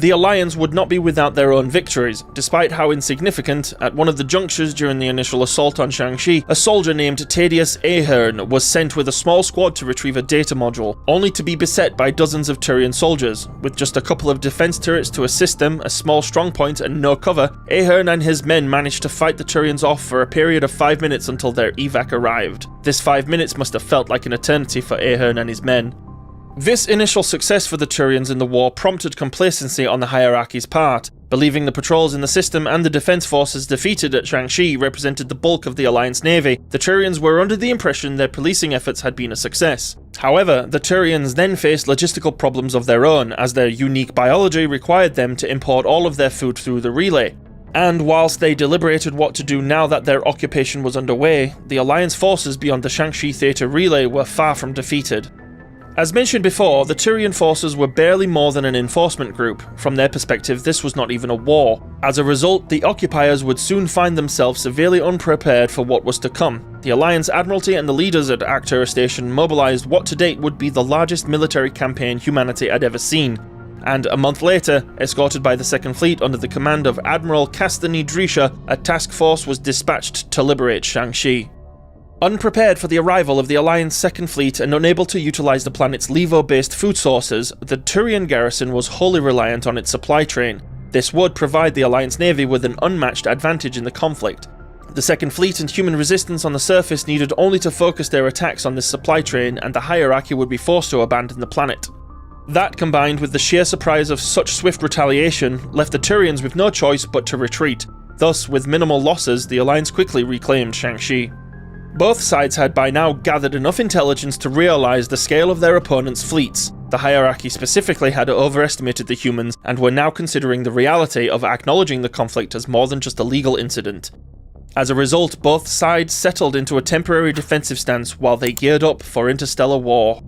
The Alliance would not be without their own victories. Despite how insignificant, at one of the junctures during the initial assault on Shanxi, a soldier named Tenuous was sent with a small squad to retrieve a data module, only to be beset by dozens of Turian soldiers. With just a couple of defense turrets to assist them, a small strongpoint and no cover, Ahern and his men managed to fight the Turians off for a period of 5 minutes until their evac arrived. This 5 minutes must have felt like an eternity for Ahern and his men. This initial success for the Turians in the war prompted complacency on the hierarchy's part. Believing the patrols in the system and the defense forces defeated at Shanxi represented the bulk of the Alliance navy, the Turians were under the impression their policing efforts had been a success. However, the Turians then faced logistical problems of their own, as their unique biology required them to import all of their food through the relay. And whilst they deliberated what to do now that their occupation was underway, the Alliance forces beyond the Shanxi Theatre relay were far from defeated. As mentioned before, the Turian forces were barely more than an enforcement group. From their perspective, this was not even a war. As a result, the occupiers would soon find themselves severely unprepared for what was to come. The Alliance Admiralty and the leaders at Aktura Station mobilized what to date would be the largest military campaign humanity had ever seen. And a month later, escorted by the Second Fleet under the command of Admiral Kastany Drisha, a task force was dispatched to liberate Shanxi. Unprepared for the arrival of the Alliance Second Fleet and unable to utilize the planet's levo-based food sources, the Turian garrison was wholly reliant on its supply train. This would provide the Alliance Navy with an unmatched advantage in the conflict. The Second Fleet and human resistance on the surface needed only to focus their attacks on this supply train, and the hierarchy would be forced to abandon the planet. That, combined with the sheer surprise of such swift retaliation, left the Turians with no choice but to retreat. Thus, with minimal losses, the Alliance quickly reclaimed Shanxi. Both sides had by now gathered enough intelligence to realize the scale of their opponents' fleets. The hierarchy specifically had overestimated the humans and were now considering the reality of acknowledging the conflict as more than just a legal incident. As a result, both sides settled into a temporary defensive stance while they geared up for interstellar war.